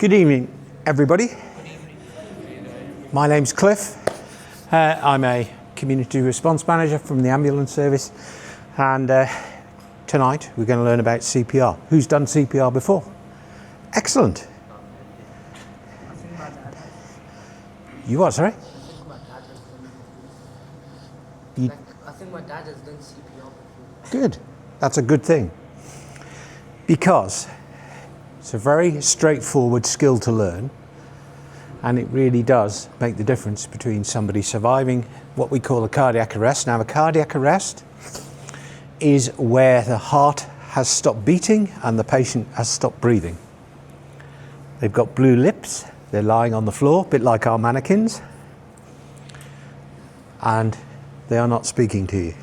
Good evening, everybody. My name's Cliff. I'm a community response manager from the ambulance service, and tonight we're going to learn about CPR. Who's done CPR before? Excellent. You what, sorry? I think my dad has done CPR before. Good. That's a good thing, because it's a very straightforward skill to learn, and it really does make the difference between somebody surviving what we call a cardiac arrest. Now, a cardiac arrest is where the heart has stopped beating and the patient has stopped breathing. They've got blue lips, they're lying on the floor, a bit like our mannequins, and they are not speaking to you.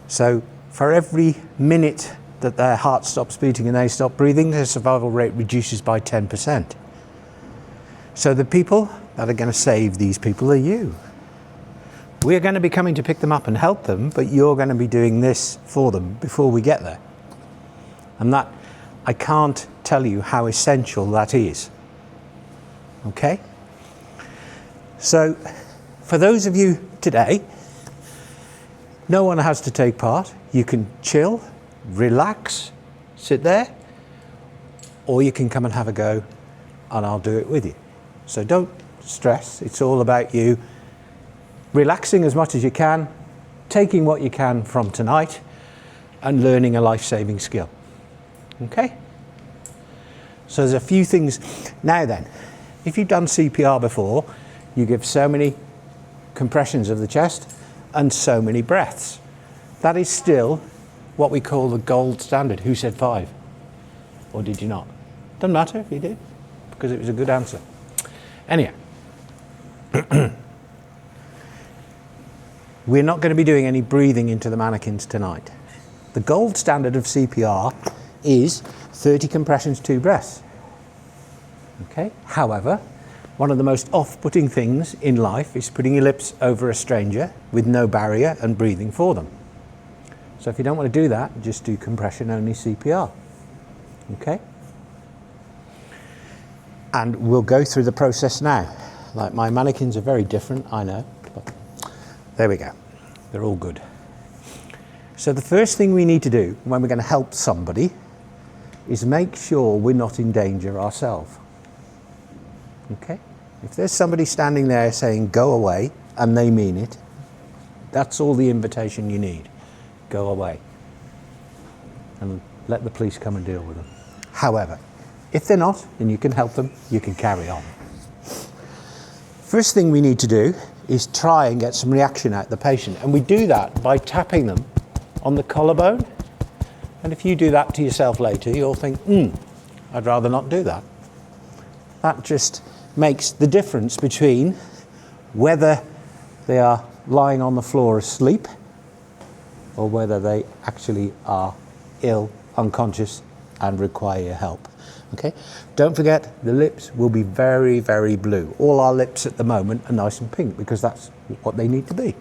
So for every minute that their heart stops beating and they stop breathing, their survival rate reduces by 10%. So the people that are going to save these people are you. We're going to be coming to pick them up and help them, but you're going to be doing this for them before we get there. And that, I can't tell you how essential that is. Okay? So for those of you today, no one has to take part. You can chill, relax, sit there, or you can come and have a go and I'll do it with you. So don't stress, it's all about you relaxing as much as you can, taking what you can from tonight and learning a life-saving skill. Okay? So there's a few things. Now then, if you've done CPR before, you give so many compressions of the chest and so many breaths. That is still what we call the gold standard. Who said 5? Or did you not? Doesn't matter if you did, because it was a good answer. Anyhow, we're not going to be doing any breathing into the mannequins tonight. The gold standard of CPR is 30 compressions, 2 breaths. Okay? However, one of the most off-putting things in life is putting your lips over a stranger with no barrier and breathing for them. So if you don't want to do that, just do compression-only CPR. Okay? And we'll go through the process now. Like, my mannequins are very different, I know. But there we go. They're all good. So the first thing we need to do when we're going to help somebody is make sure we're not in danger ourselves. Okay? If there's somebody standing there saying, go away, and they mean it, that's all the invitation you need. Go away. And let the police come and deal with them. However, if they're not, and you can help them, you can carry on. First thing we need to do is try and get some reaction out of the patient. And we do that by tapping them on the collarbone. And if you do that to yourself later, you'll think, I'd rather not do that. That just makes the difference between whether they are lying on the floor asleep or whether they actually are ill, unconscious, and require your help. Okay? Don't forget, the lips will be very, very blue. All our lips at the moment are nice and pink because that's what they need to be.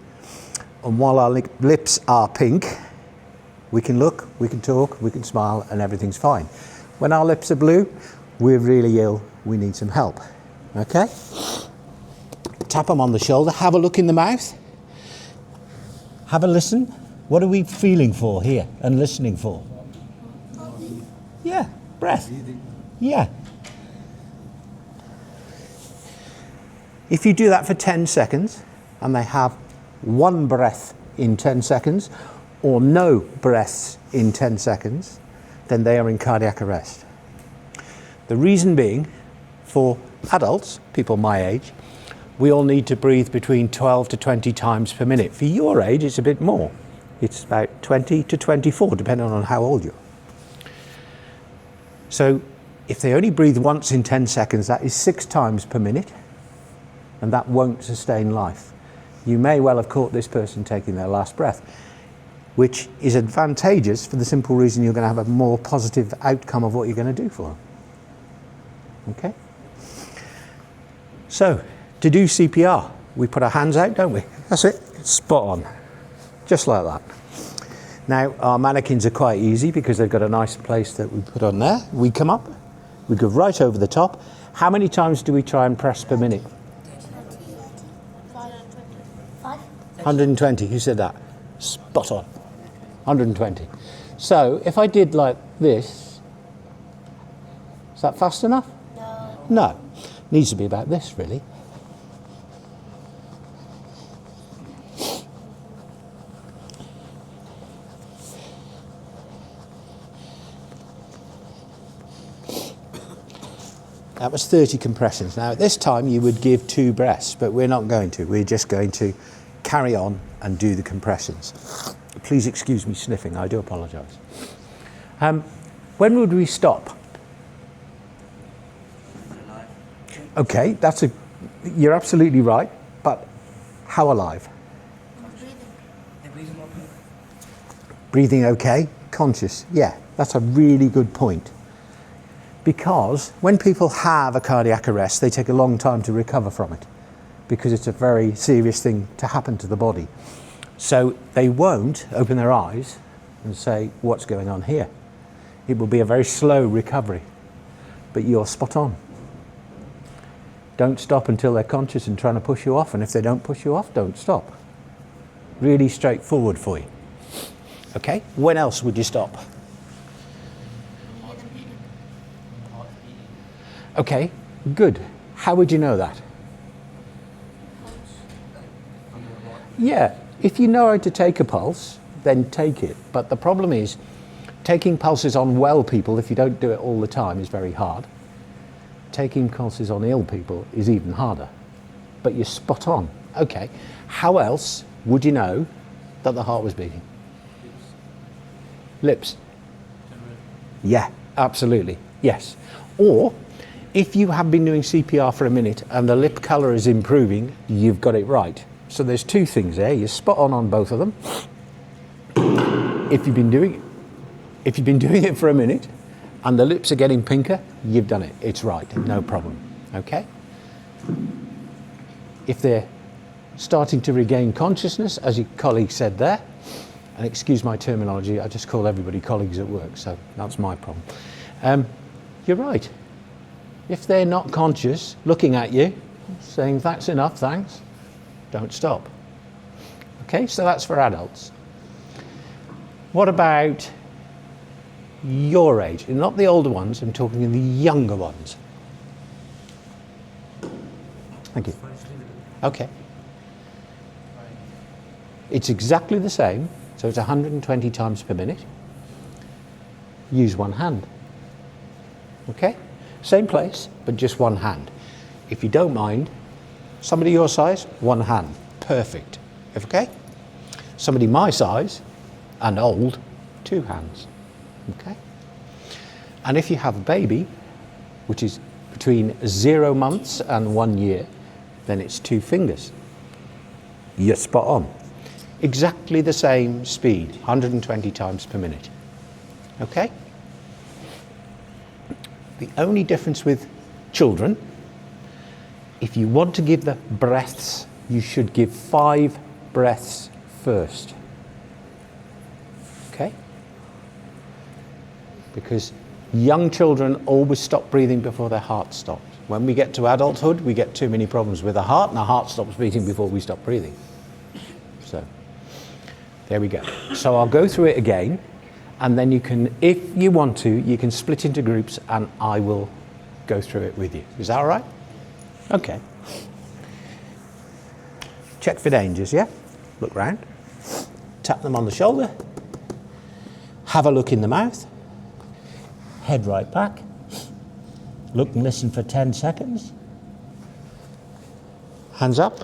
And while our lips are pink, we can look, we can talk, we can smile, and everything's fine. When our lips are blue, we're really ill, we need some help. Okay? Tap them on the shoulder, have a look in the mouth, have a listen. What are we feeling for here and listening for? Yeah, breath. Yeah. If you do that for 10 seconds and they have one breath in 10 seconds or no breaths in 10 seconds, then they are in cardiac arrest. The reason being, for adults, people my age, we all need to breathe between 12 to 20 times per minute. For your age, it's a bit more. It's about 20 to 24, depending on how old you are. So if they only breathe once in 10 seconds, that is 6 times per minute, and that won't sustain life. You may well have caught this person taking their last breath, which is advantageous for the simple reason you're going to have a more positive outcome of what you're going to do for them. Okay? So, to do CPR, we put our hands out, don't we? That's it. It's spot on. Just like that. Now, our mannequins are quite easy because they've got a nice place that we put on there. We come up, We go right over the top. How many times do we try and press per minute? 120. Who said that? Spot on. 120. So if I did like this, is that fast enough? No. No. Needs to be about this, really. That was 30 compressions. Now at this time you would give 2 breaths, but we're not going to. We're just going to carry on and do the compressions. Please excuse me sniffing, I do apologise. When would we stop? Okay, you're absolutely right, but how alive? Breathing okay, conscious, yeah, that's a really good point. Because when people have a cardiac arrest, they take a long time to recover from it, because it's a very serious thing to happen to the body. So they won't open their eyes and say, what's going on here? It will be a very slow recovery, but you're spot on. Don't stop until they're conscious and trying to push you off, and if they don't push you off, don't stop. Really straightforward for you. Okay, when else would you stop? Okay, good. How would you know that? Yeah, if you know how to take a pulse, then take it. But the problem is, taking pulses on well people, if you don't do it all the time, is very hard. Taking pulses on ill people is even harder. But you're spot on. Okay, how else would you know that the heart was beating? Lips. Yeah, absolutely, yes. Or, if you have been doing CPR for a minute and the lip colour is improving, you've got it right. So there's 2 things there. You're spot on both of them. If you've been doing it for a minute and the lips are getting pinker, you've done it. It's right, no problem. Okay? If they're starting to regain consciousness, as your colleague said there, and excuse my terminology, I just call everybody colleagues at work, so that's my problem. You're right. If they're not conscious, looking at you, saying, that's enough, thanks, don't stop. Okay, so that's for adults. What about your age? Not the older ones, I'm talking in the younger ones. Thank you. Okay. It's exactly the same, so it's 120 times per minute. Use one hand. Okay? Same place, but just one hand. If you don't mind, somebody your size, one hand. Perfect. Okay? Somebody my size and old, 2 hands. Okay? And if you have a baby, which is between 0 months and 1 year, then it's 2 fingers. You're spot on. Exactly the same speed, 120 times per minute. Okay? The only difference with children, if you want to give the breaths, you should give 5 breaths first. Okay? Because young children always stop breathing before their heart stops. When we get to adulthood, we get too many problems with the heart, and our heart stops beating before we stop breathing. So, there we go. So I'll go through it again, and then you can, if you want to, you can split into groups and I will go through it with you. Is that all right? Okay. Check for dangers, yeah? Look round. Tap them on the shoulder. Have a look in the mouth. Head right back. Look and listen for 10 seconds. Hands up.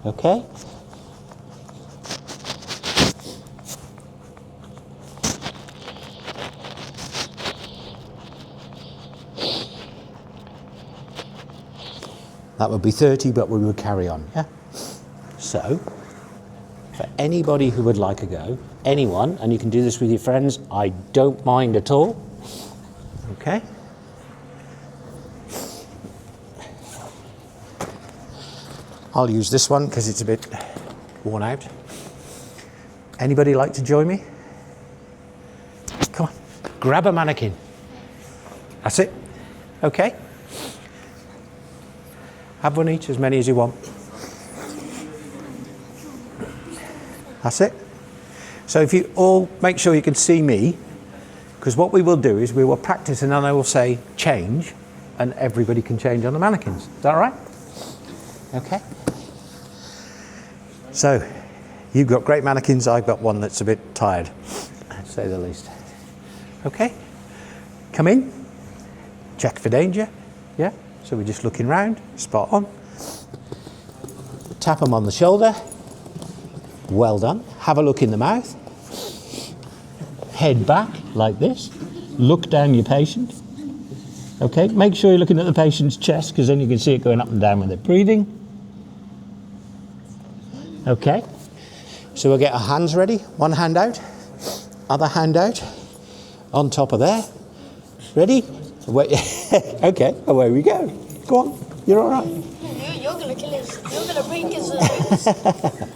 Okay. That would be 30, but we would carry on, yeah? So, for anybody who would like a go, anyone, and you can do this with your friends, I don't mind at all. Okay? I'll use this one because it's a bit worn out. Anybody like to join me? Come on, grab a mannequin. That's it. Okay. Have one each, as many as you want. That's it. So if you all make sure you can see me, because what we will do is we will practice and then I will say change and everybody can change on the mannequins. Is that all right? Okay. So you've got great mannequins, I've got one that's a bit tired, to say the least. Okay. Come in. Check for danger. Yeah. So we're just looking round. Spot on. Tap them on the shoulder. Well done. Have a look in the mouth. Head back like this. Look down your patient. Okay, make sure you're looking at the patient's chest because then you can see it going up and down when they're breathing. Okay, so we'll get our hands ready. One hand out, other hand out, on top of there. Ready? Okay, away we go. Go on, you're all right. You're going to kill his, you're going to break his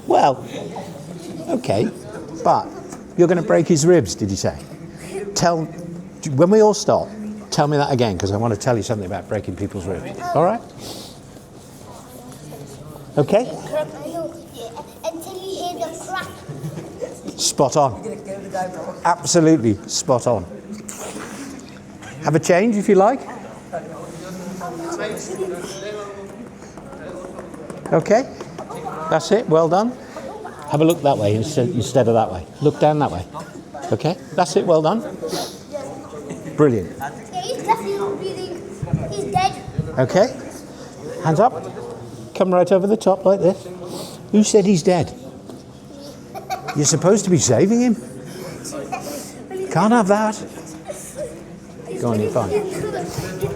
Well, okay, but you're going to break his ribs, did you say? When we all stop, tell me that again, because I want to tell you something about breaking people's ribs. All right? Okay? Until you hear the crack. Spot on. Absolutely spot on. Have a change if you like. Okay? That's it. Well done. Have a look that way instead of that way. Look down that way. Okay? That's it. Well done. Brilliant. Yeah, he's definitely breathing. He's dead. Okay? Hands up. Come right over the top like this. Who said he's dead? You're supposed to be saving him. Can't have that. Go on, you're fine. He's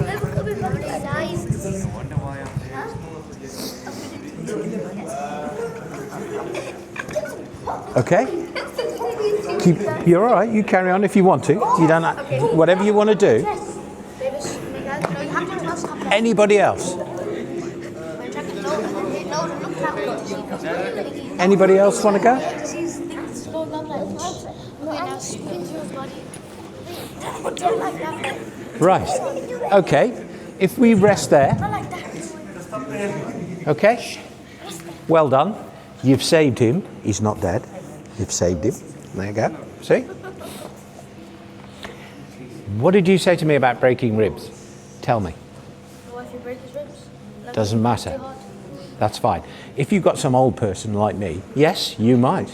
never coming back alive. Okay? You're all right. You carry on if you want to. You don't. Whatever you want to do. Anybody else? Anybody else want to go? Right. Okay. If we rest there. Okay. Well done. You've saved him. He's not dead. You've saved him. There you go. See? What did you say to me about breaking ribs? Tell me. What if you break his ribs? Doesn't matter. That's fine. If you've got some old person like me, yes, you might.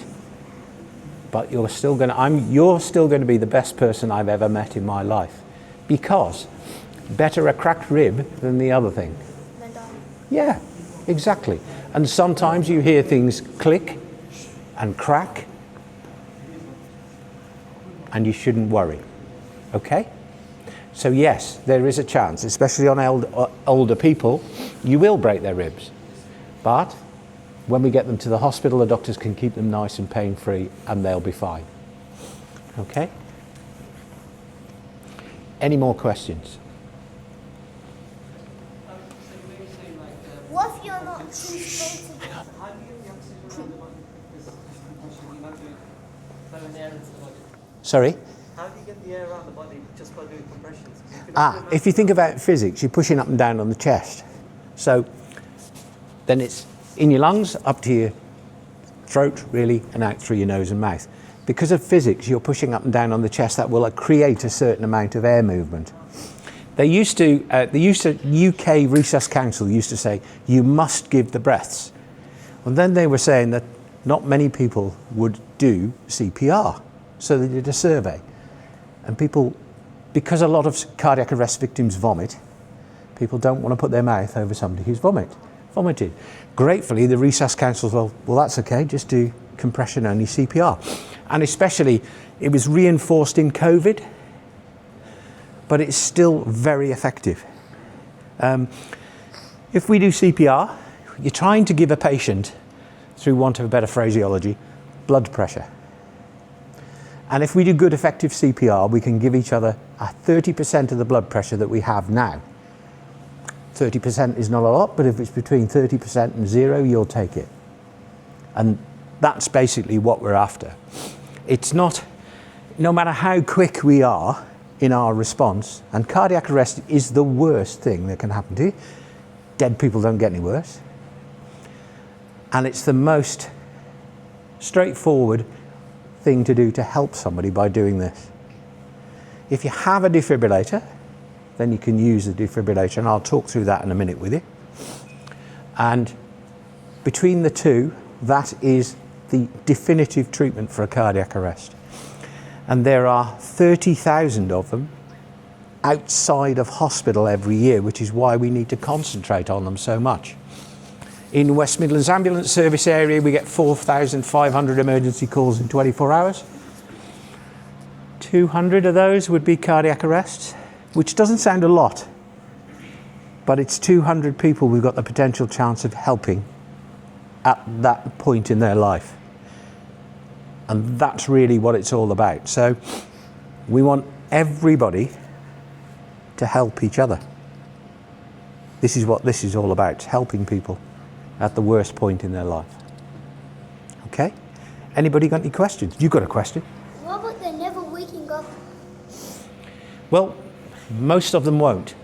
But you're still going to be the best person I've ever met in my life. Because better a cracked rib than the other thing. Yeah, exactly. And sometimes you hear things click and crack. And you shouldn't worry. Okay? So yes, there is a chance, especially on older people, you will break their ribs. But when we get them to the hospital, the doctors can keep them nice and pain-free and they'll be fine. Okay? Any more questions? What if you're not too straight? Sorry? How do you get the air around the body just by doing compressions? If you think about physics, you're pushing up and down on the chest. So then it's in your lungs, up to your throat, really, and out through your nose and mouth. Because of physics, you're pushing up and down on the chest. That will create a certain amount of air movement. The UK Resus Council used to say, you must give the breaths. And then they were saying that not many people would do CPR. So they did a survey. And people, because a lot of cardiac arrest victims vomit, people don't want to put their mouth over somebody who's vomited. Gratefully, the Resus Council said, well, that's okay, just do compression only CPR. And especially, it was reinforced in COVID, but it's still very effective. If we do CPR, you're trying to give a patient, through want of a better phraseology, blood pressure. And if we do good effective CPR, we can give each other 30% of the blood pressure that we have now. 30% is not a lot, but if it's between 30% and 0, you'll take it. And that's basically what we're after. It's not, no matter how quick we are, in our response, and cardiac arrest is the worst thing that can happen to you. Dead people don't get any worse. And it's the most straightforward thing to do to help somebody by doing this. If you have a defibrillator, then you can use the defibrillator, and I'll talk through that in a minute with you. And between the two, that is the definitive treatment for a cardiac arrest. And there are 30,000 of them outside of hospital every year, which is why we need to concentrate on them so much. In West Midlands Ambulance Service area, we get 4,500 emergency calls in 24 hours. 200 of those would be cardiac arrests, which doesn't sound a lot, but it's 200 people we've got the potential chance of helping at that point in their life. And that's really what it's all about. So we want everybody to help each other. This is what this is all about, helping people at the worst point in their life. Okay? Anybody got any questions? You got a question? What about they never waking up? Well, most of them won't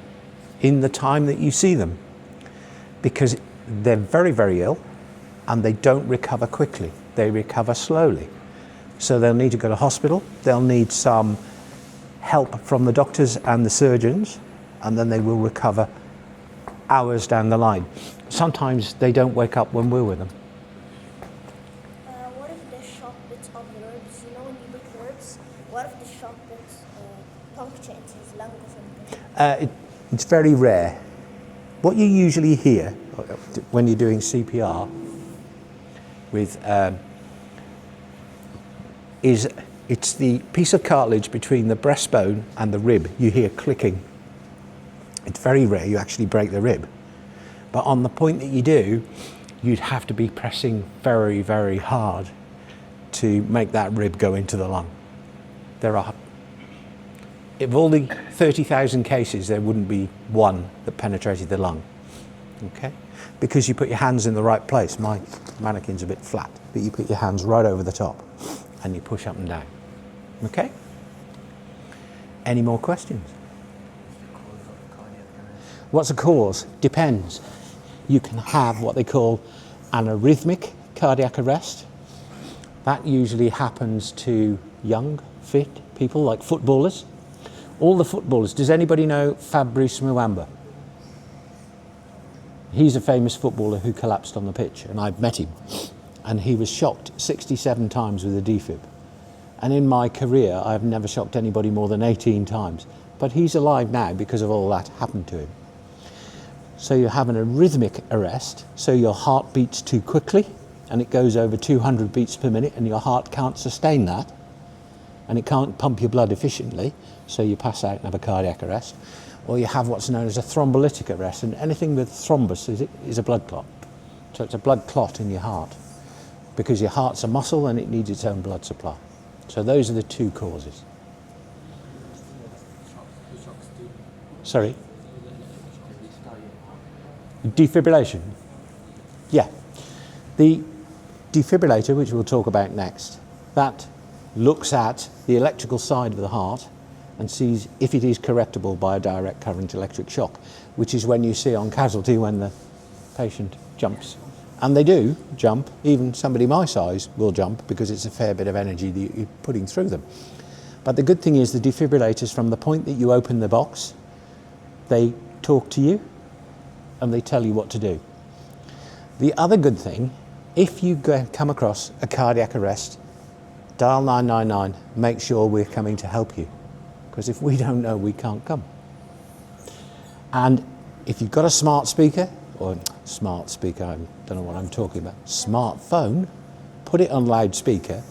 in the time that you see them, because they're very, very ill and they don't recover quickly. They recover slowly. So they'll need to go to hospital, they'll need some help from the doctors and the surgeons, and then they will recover hours down the line. Sometimes they don't wake up when we're with them. What if the sharp bits of the ribs, you know when you break the ribs, what if the sharp bits puncture into his lung or something? It's very rare. What you usually hear when you're doing CPR with is it's the piece of cartilage between the breastbone and the rib. You hear clicking. It's very rare you actually break the rib. But on the point that you do, you'd have to be pressing very, very hard to make that rib go into the lung. There are, of all the 30,000 cases, there wouldn't be one that penetrated the lung. Okay? Because you put your hands in the right place. My mannequin's a bit flat, but you put your hands right over the top and you push up and down. Okay? Any more questions? What's the cause? Depends. You can have what they call an arrhythmic cardiac arrest. That usually happens to young, fit people like footballers. All the footballers. Does anybody know Fabrice Muamba? He's a famous footballer who collapsed on the pitch, and I've met him. And he was shocked 67 times with a defib. And in my career, I've never shocked anybody more than 18 times. But he's alive now because of all that happened to him. So you have an arrhythmic arrest, so your heart beats too quickly, and it goes over 200 beats per minute, and your heart can't sustain that, and it can't pump your blood efficiently, so you pass out and have a cardiac arrest. Or you have what's known as a thrombolytic arrest, and anything with thrombus is a blood clot. So it's a blood clot in your heart, because your heart's a muscle and it needs its own blood supply. So those are the two causes. Sorry? Defibrillation? Yeah. The defibrillator, which we'll talk about next, that looks at the electrical side of the heart and sees if it is correctable by a direct current electric shock, which is when you see on casualty when the patient jumps. And they do jump, even somebody my size will jump because it's a fair bit of energy that you're putting through them. But the good thing is the defibrillators, from the point that you open the box, they talk to you and they tell you what to do. The other good thing, if you come across a cardiac arrest, dial 999, make sure we're coming to help you. Because if we don't know, we can't come. And if you've got a smart speaker, or smart speaker, I don't know what I'm talking about, smartphone, put it on loudspeaker,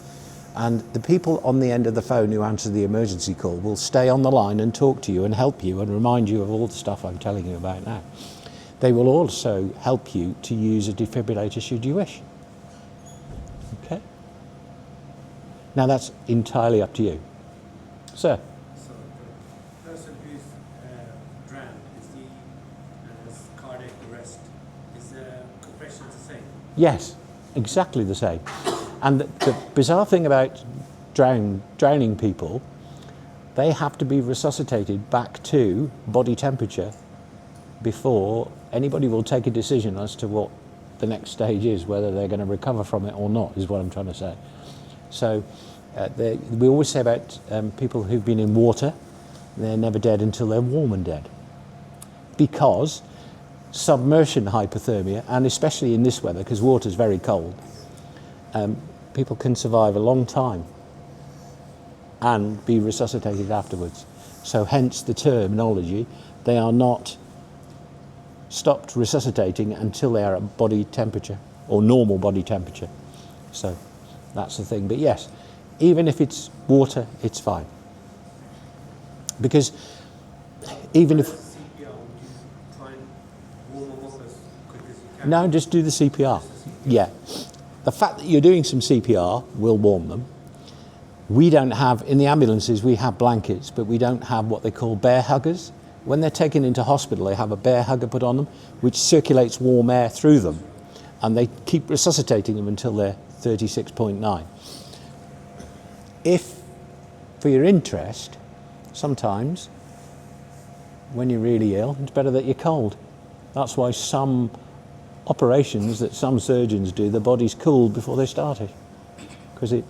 and the people on the end of the phone who answer the emergency call will stay on the line and talk to you and help you and remind you of all the stuff I'm telling you about now. They will also help you to use a defibrillator should you wish. Okay? Now that's entirely up to you. Sir? So the person who is drowned has cardiac arrest. Is the compression the same? Yes, exactly the same. And the bizarre thing about drowning people, they have to be resuscitated back to body temperature before anybody will take a decision as to what the next stage is, whether they're going to recover from it or not, is what I'm trying to say. So we always say about people who've been in water, they're never dead until they're warm and dead. Because submersion hypothermia, and especially in this weather, because water's very cold, people can survive a long time and be resuscitated afterwards. So hence the terminology, they are not stopped resuscitating until they are at body temperature or normal body temperature. So that's the thing. But yes, even if it's water, it's fine. Because even if... CPR, would you try and warm them up as quick as you can? No, just do the CPR. Yeah. The fact that you're doing some CPR will warm them. We don't have, in the ambulances, we have blankets, but we don't have what they call bear huggers. When they're taken into hospital, they have a bear hugger put on them, which circulates warm air through them, and they keep resuscitating them until they're 36.9. If, for your interest, sometimes, when you're really ill, it's better that you're cold. That's why some operations that some surgeons do, the body's cooled before they start it, because it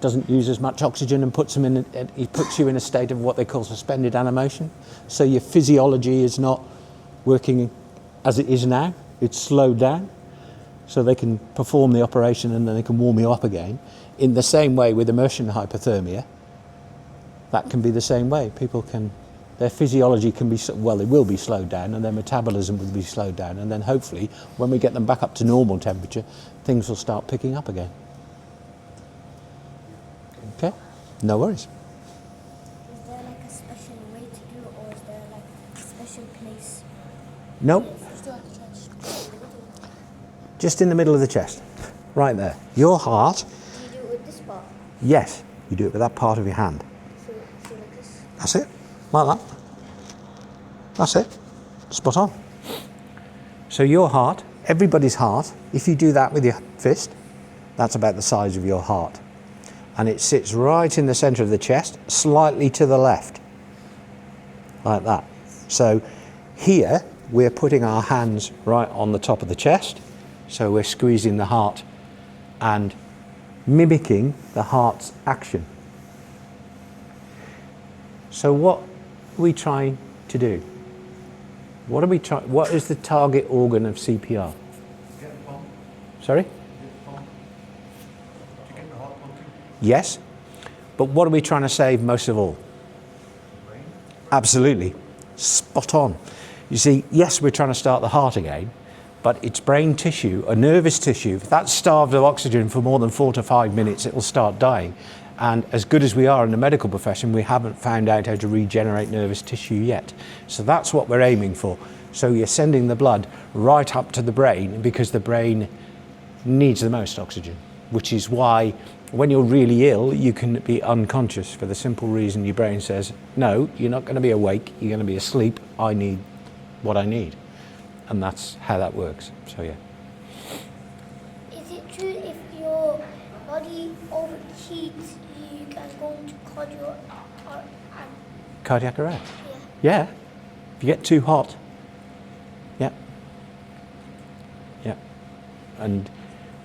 doesn't use as much oxygen and puts you in a state of what they call suspended animation. So your physiology is not working as it is now, it's slowed down, so they can perform the operation and then they can warm you up again. In the same way with immersion hypothermia, that can be the same way. People can, their physiology can be, well, it will be slowed down, and their metabolism will be slowed down, and then hopefully when we get them back up to normal temperature, things will start picking up again. Okay, no worries. Is there like a special way to do it, or is there like a special place? No, Still at the chest. just in the middle of the chest, right there. Your heart, Do you do it with this part? yes, you do it with that part of your hand. So like this? That's it, like that. That's it, spot on. So your heart, everybody's heart, if you do that with your fist, that's about the size of your heart. And it sits right in the centre of the chest, slightly to the left, like that. So here, we're putting our hands right on the top of the chest, so we're squeezing the heart and mimicking the heart's action. So what are we trying to do? What is the target organ of CPR? Get the pump. Sorry? Get the pump. To get the heart pumping. Yes, but what are we trying to save most of all? Brain. Absolutely, spot on. You see, yes, we're trying to start the heart again, but it's brain tissue, a nervous tissue. If that's starved of oxygen for more than 4 to 5 minutes, it will start dying. And as good as we are in the medical profession, we haven't found out how to regenerate nervous tissue yet. So that's what we're aiming for. So you're sending the blood right up to the brain, because the brain needs the most oxygen, which is why when you're really ill, you can be unconscious for the simple reason your brain says, no, you're not going to be awake, you're going to be asleep, I need what I need. And that's how that works, so yeah. Is it true if your body overheats, you can go into Cardiac arrest? yeah. Yeah, if you get too hot, yeah. Yeah, and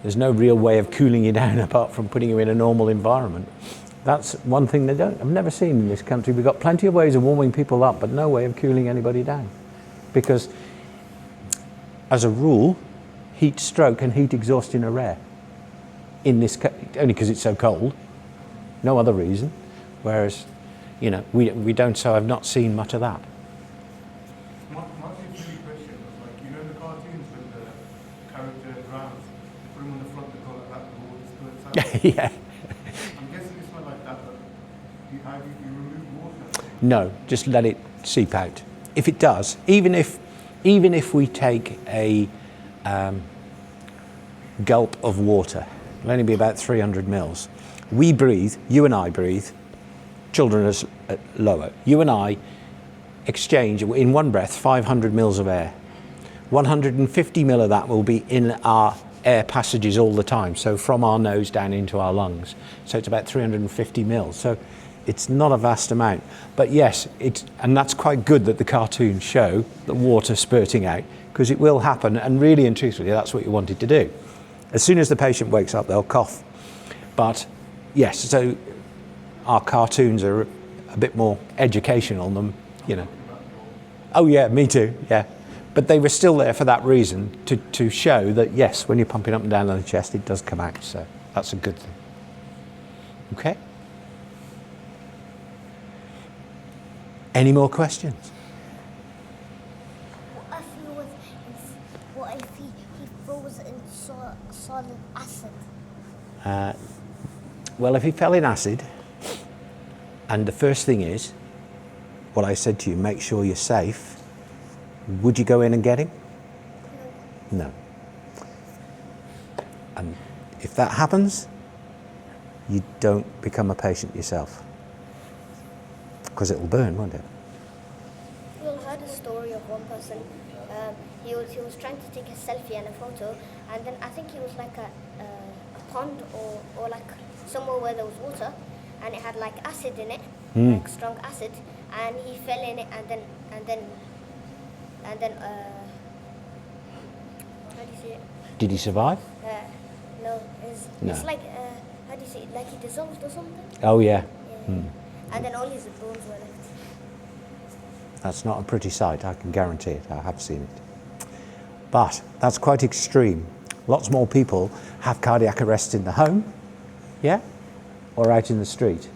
there's no real way of cooling you down apart from putting you in a normal environment. That's one thing I've never seen in this country. We've got plenty of ways of warming people up, but no way of cooling anybody down. Because, as a rule, heat stroke and heat exhaustion are rare. In this, only because it's so cold, no other reason. Whereas, you know, we don't, so I've not seen much of that. My silly question was like, you know the cartoons when the character drowns, they put him on the front, they call it that, the water spurts out. Yeah. I'm guessing it's not like that, but how do you remove water? No, just let it seep out. If it does, even if we take a gulp of water, it'll only be about 300 mils. We breathe, you and I breathe, children are lower. You and I exchange, in one breath, 500 mils of air. 150 mil of that will be in our air passages all the time, so from our nose down into our lungs. So it's about 350 mils. So it's not a vast amount. But yes, and that's quite good that the cartoons show the water spurting out, because it will happen, and really and truthfully, that's what you wanted to do. As soon as the patient wakes up, they'll cough. But yes, so our cartoons are a bit more educational than, you know. Oh yeah, me too, yeah. But they were still there for that reason, to show that yes, when you're pumping up and down on the chest, it does come out. So that's a good thing. Okay? Any more questions? What if he falls in solid acid? Well, if he fell in acid, and the first thing is, what I said to you, make sure you're safe, would you go in and get him? No. And if that happens, you don't become a patient yourself, because it will burn, won't it? We heard a story of one person. He was trying to take a selfie and a photo, and then I think it was like a pond or like somewhere where there was water, and it had like acid in it, like strong acid, and he fell in it, and then how do you say it? Did he survive? No, No. it's like how do you say it? Like he dissolved or something. Oh yeah. Yeah. And then all his bones were left. That's not a pretty sight, I can guarantee it. I have seen it. But that's quite extreme. Lots more people have cardiac arrest in the home, yeah, or out in the street,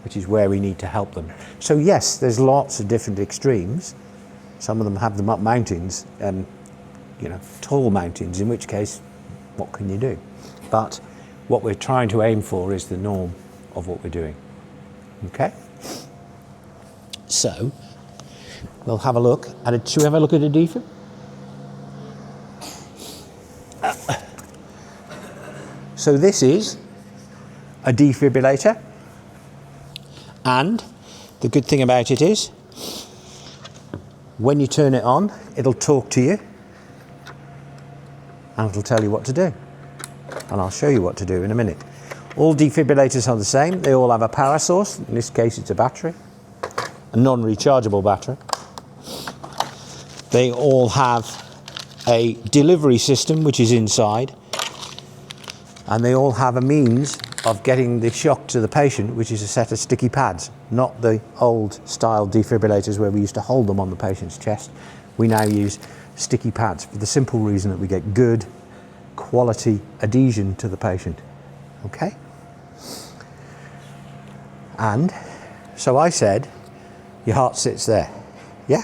which is where we need to help them. So yes, there's lots of different extremes. Some of them have them up mountains, you know, tall mountains, in which case, what can you do? But what we're trying to aim for is the norm of what we're doing. Okay? So, we'll have a look at it. Should we have a look at a defib? So this is a defibrillator, and the good thing about it is, when you turn it on, it'll talk to you, and it'll tell you what to do. And I'll show you what to do in a minute. All defibrillators are the same. They all have a power source. In this case, it's a battery, a non-rechargeable battery. They all have a delivery system, which is inside, and they all have a means of getting the shock to the patient, which is a set of sticky pads, not the old style defibrillators where we used to hold them on the patient's chest. We now use sticky pads for the simple reason that we get good quality adhesion to the patient. Okay? And so I said, your heart sits there. Yeah?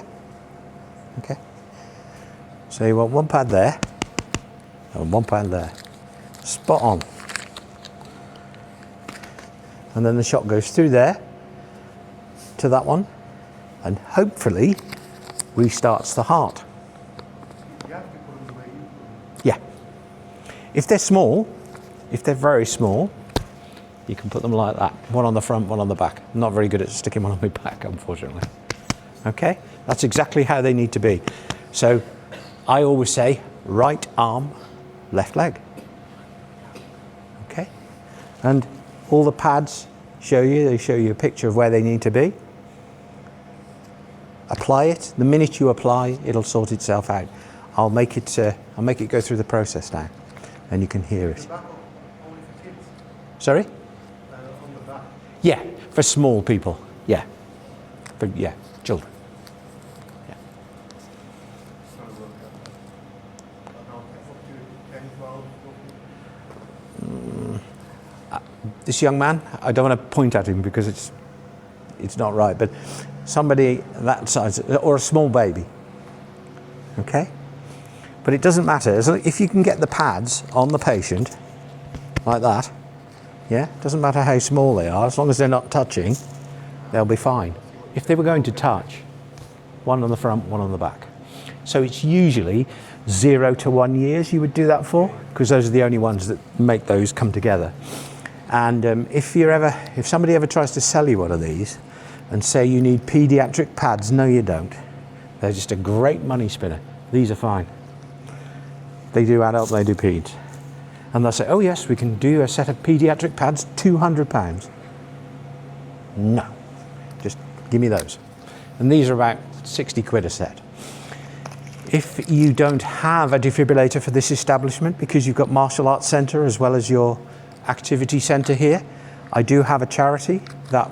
Okay. So you want one pad there and one pad there. Spot on. And then the shock goes through there to that one and hopefully restarts the heart. You have to put them away. Yeah. If they're small, if they're very small, you can put them like that. One on the front, one on the back. I'm not very good at sticking one on my back, unfortunately. Okay? That's exactly how they need to be. So I always say right arm, left leg. Okay? And all the pads they show you a picture of where they need to be. Apply it. The minute you apply, it'll sort itself out. I'll make it go through the process now, and you can hear it. The back only for kids. Sorry? On the back. Yeah, for small people. Yeah, for children. Yeah. So up to 10, 12, 14. This young man, I don't want to point at him because it's not right, but somebody that size, or a small baby, okay? But it doesn't matter, as long, if you can get the pads on the patient, like that, yeah? Doesn't matter how small they are, as long as they're not touching, they'll be fine. If they were going to touch, one on the front, one on the back. So it's usually 0 to 1 years you would do that for, because those are the only ones that make those come together. And if somebody ever tries to sell you one of these and say you need pediatric pads, no you don't. They're just a great money spinner. These are fine. They do adult, they do peds. And they'll say, oh yes, we can do a set of pediatric pads, £200. No. Give me those. And these are about 60 quid a set. If you don't have a defibrillator for this establishment because you've got martial arts centre as well as your activity centre here, I do have a charity that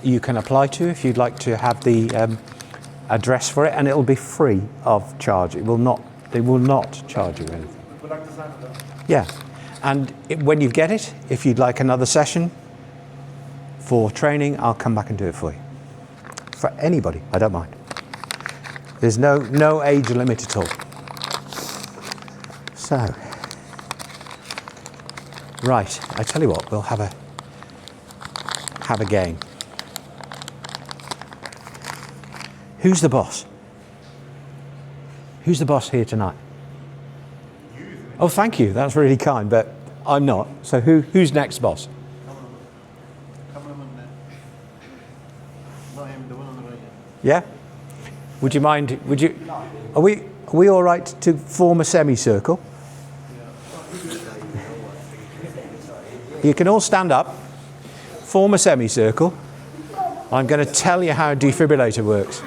you can apply to if you'd like to have the address for it, and it'll be free of charge. They will not charge you anything. We'd like to sign for that. Yeah, and when you get it, if you'd like another session for training, I'll come back and do it for you. For anybody, I don't mind. There's no age limit at all. So, right, I tell you what, we'll have a game. Who's the boss? Who's the boss here tonight? Oh, thank you. That's really kind, but I'm not. So who's next, boss? Cameraman there. Not him, the one on the right. Yeah? Would you mind? Are we all right to form a semicircle? You can all stand up, form a semicircle. I'm going to tell you how a defibrillator works.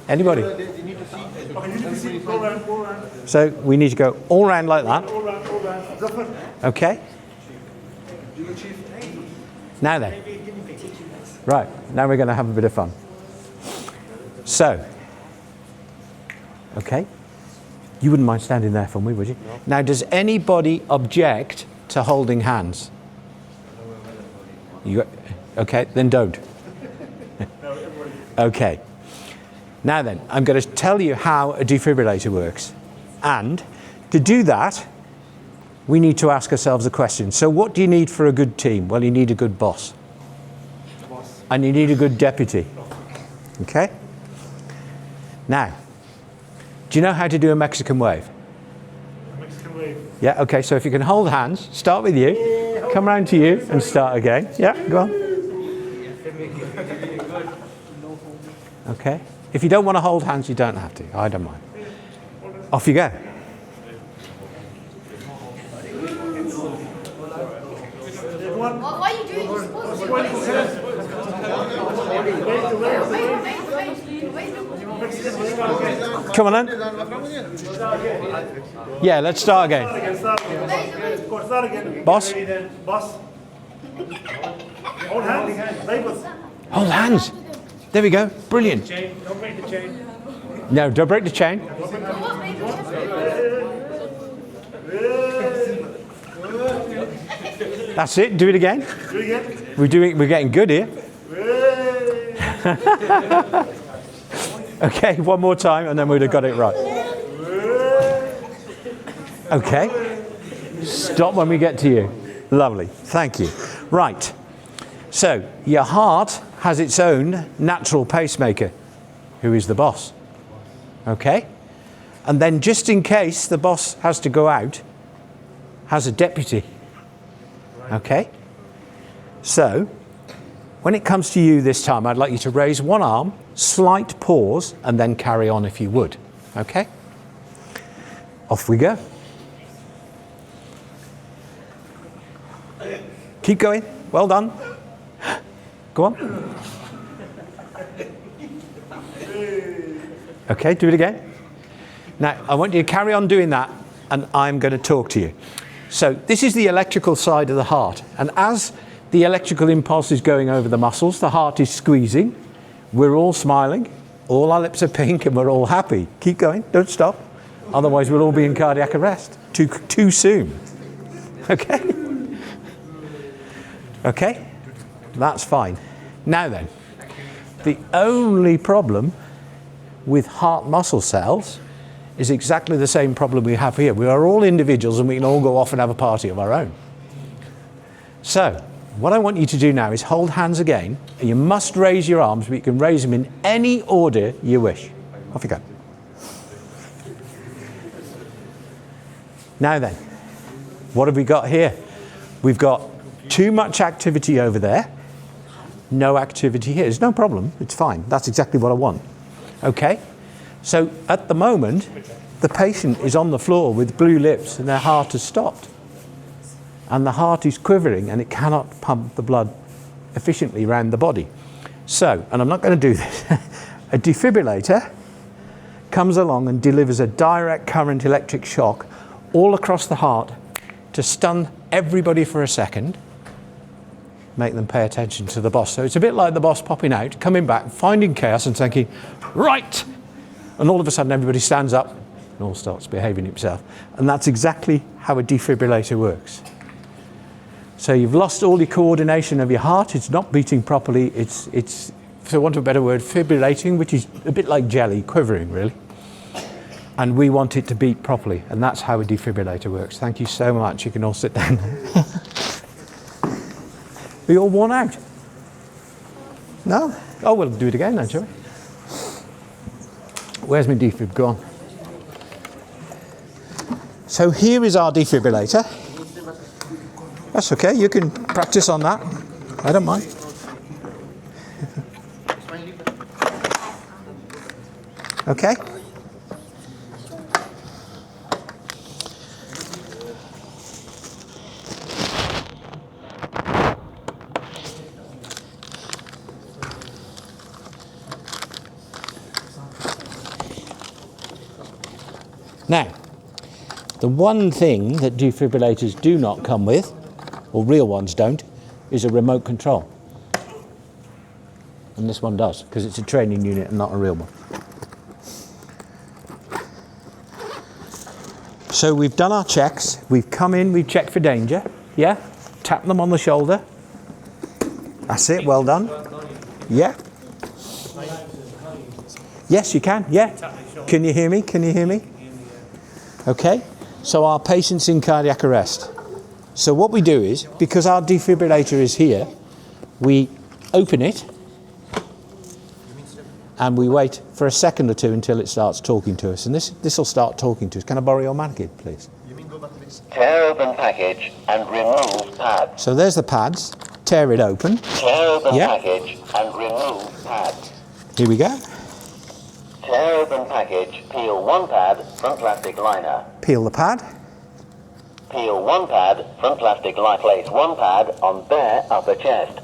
Anybody? So we need to go all round like that. Okay. Now then. Right, now we're going to have a bit of fun. So, okay. You wouldn't mind standing there for me, would you? No. Now, does anybody object to holding hands? Okay, then don't. Okay. Now then, I'm going to tell you how a defibrillator works. And to do that, we need to ask ourselves a question. So what do you need for a good team? Well, you need a good boss. And you need a good deputy. Okay? Now, do you know how to do a Mexican wave? Mexican wave. Yeah, okay, so if you can hold hands, start with you, come round to you and start again. Yeah, go on. Okay. If you don't want to hold hands, you don't have to. I don't mind. Off you go. Why are you doing this? Come on then. Yeah, let's start again. Boss? Boss. Hold hands. Labels. Hold hands. There we go. Brilliant. Don't break the chain. No, don't break the chain. That's it. Do it again. Do it again. We're getting good here. Okay, one more time and then we'd have got it right. Okay. Stop when we get to you. Lovely. Thank you. Right. So, your heart has its own natural pacemaker, who is the boss. Okay? And then just in case the boss has to go out, has a deputy. Okay? So, when it comes to you this time, I'd like you to raise one arm, slight pause, and then carry on if you would. Okay? Off we go. Keep going. Well done. Go on. Okay, do it again. Now, I want you to carry on doing that, and I'm going to talk to you. So, this is the electrical side of the heart, and as the electrical impulse is going over the muscles, the heart is squeezing, we're all smiling, all our lips are pink, and we're all happy. Keep going, don't stop, otherwise we'll all be in cardiac arrest too soon. Okay? Okay? That's fine. Now then, the only problem with heart muscle cells is exactly the same problem we have here. We are all individuals and we can all go off and have a party of our own. So, what I want you to do now is hold hands again. And you must raise your arms, but you can raise them in any order you wish. Off you go. Now then, what have we got here? We've got too much activity over there, no activity here. There's no problem, it's fine. That's exactly what I want. Okay? So at the moment, the patient is on the floor with blue lips and their heart has stopped. and the heart is quivering and it cannot pump the blood efficiently around the body. So, and I'm not going to do this, a defibrillator comes along and delivers a direct current electric shock all across the heart to stun everybody for a second, make them pay attention to the boss. So it's a bit like the boss popping out, coming back, finding chaos and thinking, right! And all of a sudden everybody stands up and all starts behaving himself. And that's exactly how a defibrillator works. So you've lost all your coordination of your heart, it's not beating properly, it's for want of a better word, fibrillating, which is a bit like jelly, quivering really. And we want it to beat properly, and that's how a defibrillator works. Thank you so much. You can all sit down. Are you all worn out? No? Oh, we'll do it again then, shall we? Where's my defib? Go on. So here is our defibrillator. That's okay, you can practice on that. I don't mind. Okay? Now, the one thing that defibrillators do not come with, or real ones don't, is a remote control. And this one does, because it's a training unit and not a real one. So we've done our checks, we've come in, we've checked for danger, yeah? Tap them on the shoulder. That's it, well done. Yeah. Yes, you can, yeah. Can you hear me? Can you hear me? Okay, so our patient's in cardiac arrest. So what we do is, because our defibrillator is here, we open it and we wait for a second or two until it starts talking to us. And this will start talking to us. Can I borrow your mannequin, please? Tear open package and remove pad. So there's the pads. Tear it open. Tear open Yeah. package and remove pad. Here we go. Tear open package, peel one pad from plastic liner. Peel the pad. Peel one pad from plastic liner. Place one pad on bare upper chest.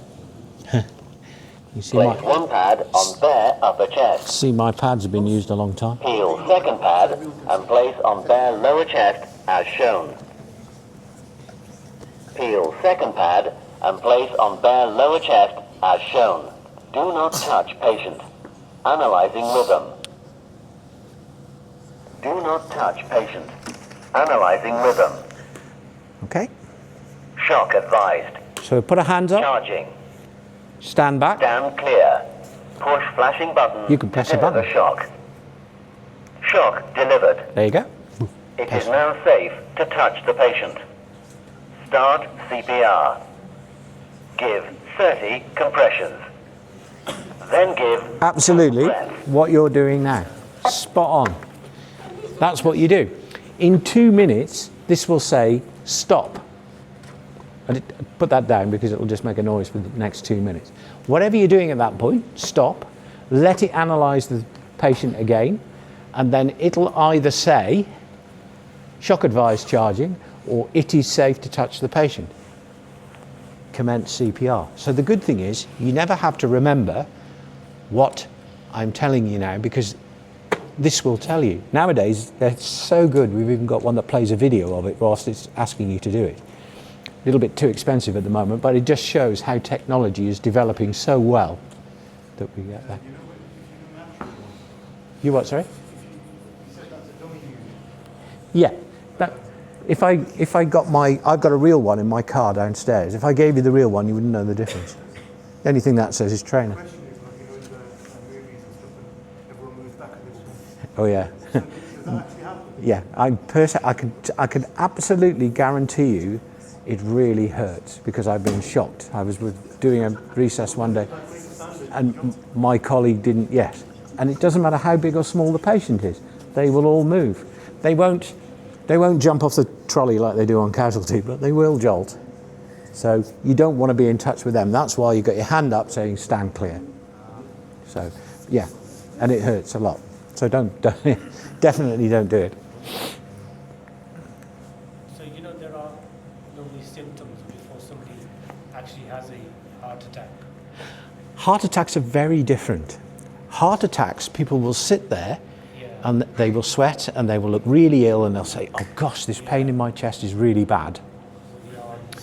You see Place my, one pad on bare upper chest. see my pads have been used a long time. Peel second pad and place on bare lower chest as shown. Peel second pad and place on bare lower chest as shown. Do not touch patient. Analyzing rhythm. Do not touch patient. Analyzing rhythm. Okay. Shock advised. So put our hands up. Charging. Stand back. Stand clear. Push flashing button. You can press to a deliver button. shock. Shock delivered. There you go. It is now safe to touch the patient. Start CPR. Give 30 compressions. Then give Absolutely breath. what you're doing now. Spot on. That's what you do. In 2 minutes, this will say stop. And put that down because it will just make a noise for the next 2 minutes. Whatever you're doing at that point, stop. Let it analyse the patient again. And then it'll either say shock advised charging or it is safe to touch the patient. Commence CPR. So the good thing is you never have to remember what I'm telling you now because this will tell you. Nowadays, they're so good, we've even got one that plays a video of it whilst it's asking you to do it. A little bit too expensive at the moment, but it just shows how technology is developing so well that we get that. You what, sorry? Yeah. That, if I got I've got a real one in my car downstairs. If I gave you the real one, you wouldn't know the difference. The only thing that says is trainer. Oh yeah. Yeah, I can absolutely guarantee you it really hurts because I've been shocked. I was doing a recess one day and my colleague didn't yet. And it doesn't matter how big or small the patient is, they will all move. They won't jump off the trolley like they do on casualty, but they will jolt. So you don't want to be in touch with them. That's why you've got your hand up saying stand clear. So yeah, and it hurts a lot. So don't definitely don't do it. So there are normally symptoms Heart attacks are very different. Heart attacks, people will sit there and they will sweat and they will look really ill and they'll say, oh gosh, this pain in my chest is really bad.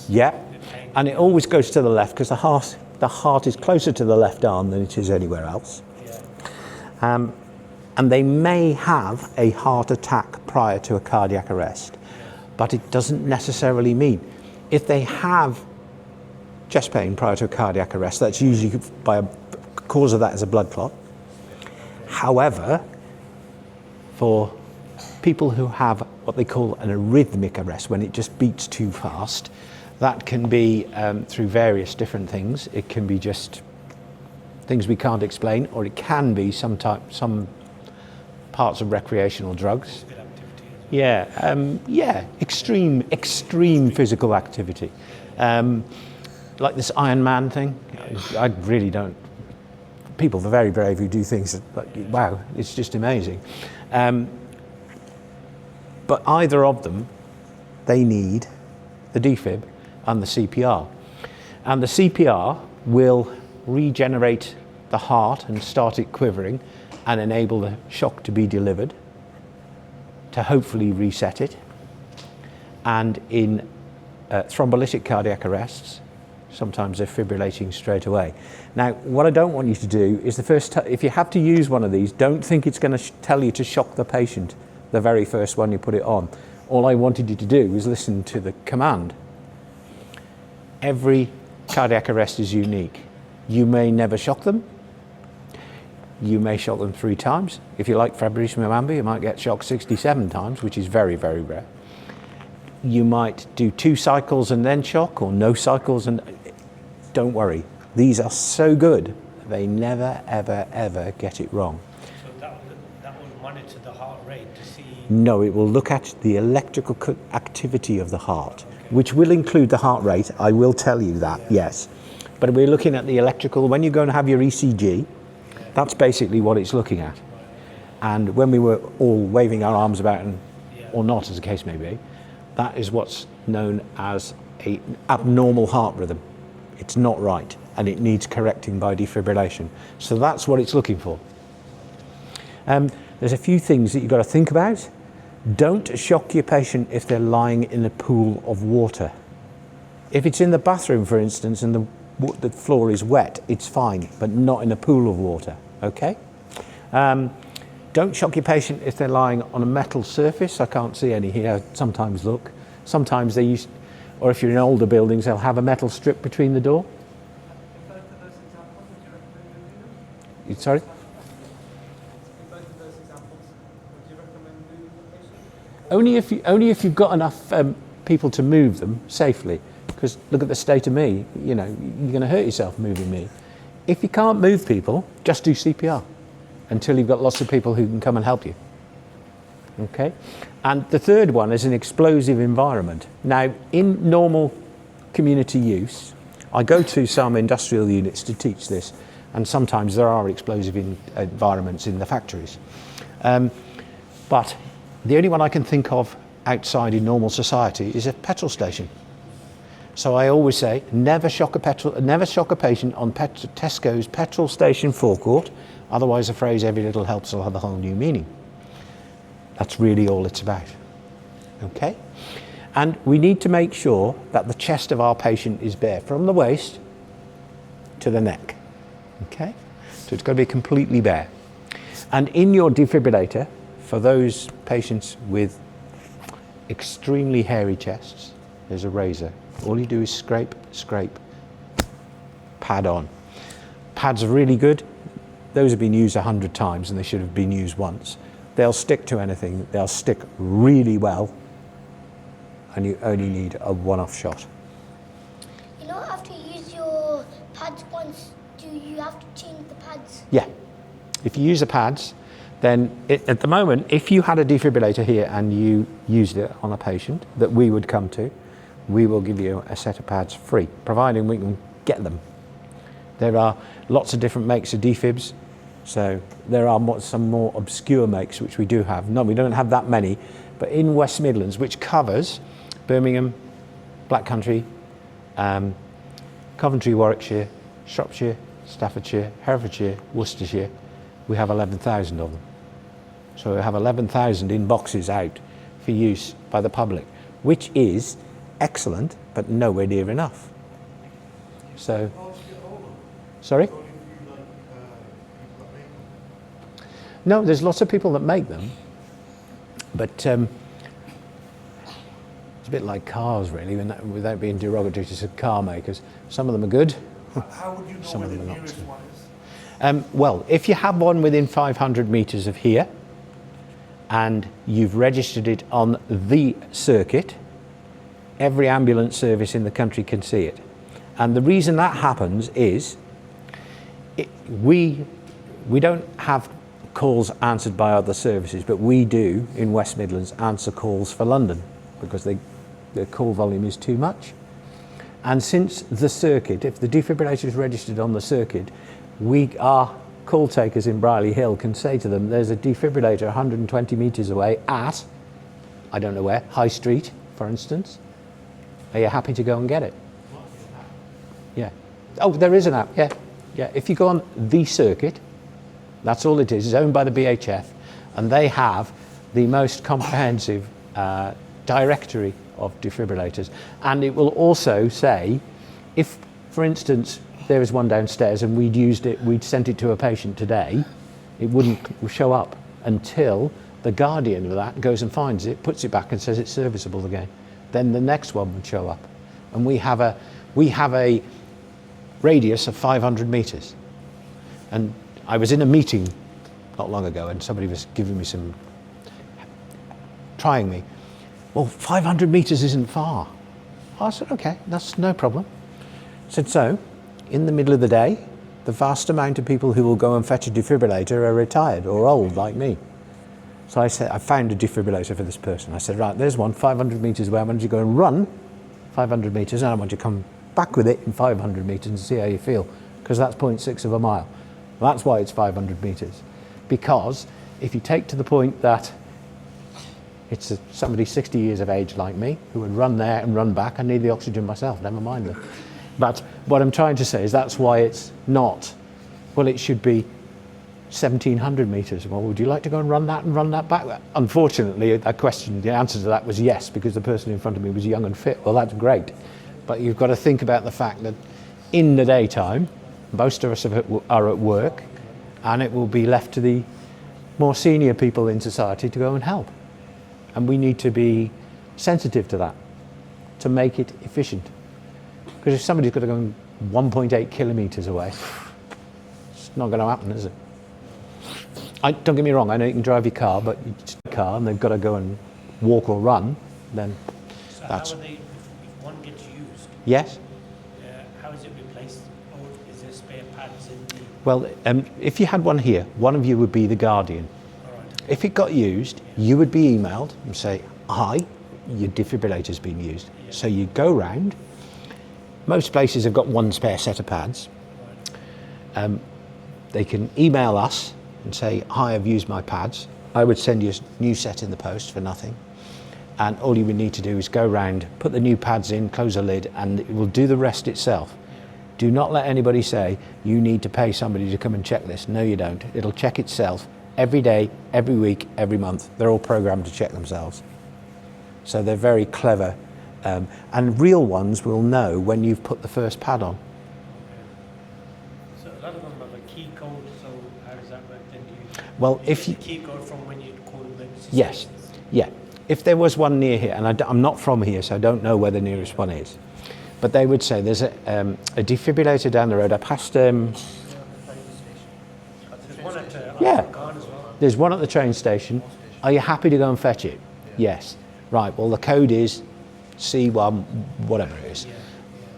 Yeah, and it always goes to the left because the heart is closer to the left arm than it is anywhere else. And they may have a heart attack prior to a cardiac arrest, but it doesn't necessarily mean. If they have chest pain prior to a cardiac arrest, that's usually by a cause of that is a blood clot. However, for people who have what they call an arrhythmic arrest, when it just beats too fast, that can be through various different things. It can be just things we can't explain, or it can be some parts of recreational drugs. Yeah, extreme physical activity. Like this Iron Man thing, I really don't. People are very brave who do things that, like, wow, it's just amazing. But either of them, they need the defib and the CPR. And the CPR will regenerate the heart and start it quivering and enable the shock to be delivered to hopefully reset it. And in thrombolytic cardiac arrests, sometimes they're fibrillating straight away. Now, what I don't want you to do is if you have to use one of these, don't think it's going to tell you to shock the patient the very first one you put it on. All I wanted you to do is listen to the command. Every cardiac arrest is unique. You may never shock them. You may shock them 3 times. If you like Fabrice Muamba, you might get shocked 67 times, which is very, very rare. You might do 2 cycles and then shock, or no cycles, and don't worry. These are so good, they never, ever, ever get it wrong. So that will monitor the heart rate to see... No, it will look at the electrical activity of the heart, which will include the heart rate. I will tell you that, yes. But we're looking at the electrical. When you're going to have your ECG, that's basically what it's looking at. And when we were all waving our arms about, or not as the case may be, that is what's known as an abnormal heart rhythm. It's not right, and it needs correcting by defibrillation. So that's what it's looking for. There's a few things that you've got to think about. Don't shock your patient if they're lying in a pool of water. If it's in the bathroom, for instance, and the floor is wet, it's fine, but not in a pool of water, okay? Don't shock your patient if they're lying on a metal surface. I can't see any here, sometimes look. Sometimes they or if you're in older buildings, they'll have a metal strip between the door. In both of those examples, would you recommend doing them? Sorry? In both of those examples, would you recommend moving the patient? Only if you've got enough people to move them safely. Because look at the state of me, you're going to hurt yourself moving me. If you can't move people, just do CPR until you've got lots of people who can come and help you. Okay? And the third one is an explosive environment. Now, in normal community use, I go to some industrial units to teach this, and sometimes there are explosive environments in the factories. But the only one I can think of outside in normal society is a petrol station. So I always say, never shock a patient on Tesco's petrol station forecourt. Otherwise, the phrase "every little helps" will have a whole new meaning. That's really all it's about. Okay? And we need to make sure that the chest of our patient is bare from the waist to the neck. Okay? So it's got to be completely bare. And in your defibrillator, for those patients with extremely hairy chests, there's a razor. All you do is scrape, pad on. Pads are really good. Those have been used 100 times and they should have been used once. They'll stick to anything. They'll stick really well. And you only need a one-off shot. You know, after you use your pads once, do you have to change the pads? Yeah. If you use the pads, then at the moment, if you had a defibrillator here and you used it on a patient that we would come to, we will give you a set of pads free, providing we can get them. There are lots of different makes of defibs, so there are some more obscure makes which we do have. No, we don't have that many, but in West Midlands, which covers Birmingham, Black Country, Coventry, Warwickshire, Shropshire, Staffordshire, Herefordshire, Worcestershire, we have 11,000 of them. So we have 11,000 in boxes out for use by the public, which is excellent, but nowhere near enough. So, sorry? No, there's lots of people that make them, but it's a bit like cars, really, without being derogatory to car makers. Some of them are good. How would you know Some where of the them are not. nearest one is? Well, if you have one within 500 metres of here, and you've registered it on the circuit, every ambulance service in the country can see it. And the reason that happens is we don't have calls answered by other services, but we do in West Midlands answer calls for London because the call volume is too much. And since the circuit, if the defibrillator is registered on the circuit, our call takers in Brierley Hill can say to them, there's a defibrillator 120 metres away at, I don't know where, High Street, for instance. Are you happy to go and get it? Yeah. Oh, there is an app, yeah. Yeah, if you go on the circuit, that's all it is. It's owned by the BHF, and they have the most comprehensive directory of defibrillators. And it will also say, if, for instance, there is one downstairs and we'd sent it to a patient today, it wouldn't show up until the guardian of that goes and finds it, puts it back and says it's serviceable again. Then the next one would show up. And we have a radius of 500 metres. And I was in a meeting not long ago and somebody was giving me trying me. Well, 500 metres isn't far. I said, okay, that's no problem. I said, so, in the middle of the day, the vast amount of people who will go and fetch a defibrillator are retired or old like me. So I said, I found a defibrillator for this person. I said, right, there's one 500 metres away. I want you to go and run 500 metres and I want you to come back with it in 500 metres and see how you feel, because that's 0.6 of a mile. That's why it's 500 metres. Because if you take to the point that it's somebody 60 years of age like me who would run there and run back, I need the oxygen myself, never mind them. But what I'm trying to say is that's why it's not, well, it should be 1,700 metres. Well, would you like to go and run that back? Unfortunately, the answer to that was yes, because the person in front of me was young and fit. Well, that's great. But you've got to think about the fact that in the daytime, most of us are at work, and it will be left to the more senior people in society to go and help. And we need to be sensitive to that, to make it efficient. Because if somebody's got to go 1.8 kilometres away, it's not going to happen, is it? Don't get me wrong, I know you can drive your car, but it's a car and they've got to go and walk or run, then So that's... how are they, if one gets used, Yes? how is it replaced? Or is there spare pads in the... Well, if you had one here, one of you would be the guardian. All right. If it got used, you would be emailed and say, hi, your defibrillator's been used. Yeah. So you go round. Most places have got one spare set of pads. They can email us and say, hi, I've used my pads. I would send you a new set in the post for nothing. And all you would need to do is go round, put the new pads in, close the lid, and it will do the rest itself. Do not let anybody say, you need to pay somebody to come and check this. No, you don't. It'll check itself every day, every week, every month. They're all programmed to check themselves. So they're very clever. And real ones will know when you've put the first pad on. So a lot of them have a key code, so how does that work then? Do you Well, use if the you... key code from when you call emergency Yes, services? yeah. If there was one near here, and I'm not from here, so I don't know where the nearest one is, but they would say there's a defibrillator down the road. I passed... There's one at Yeah. Gone as well. There's one at the train station. Are you happy to go and fetch it? Yes. Right, well, the code is C1, whatever it is.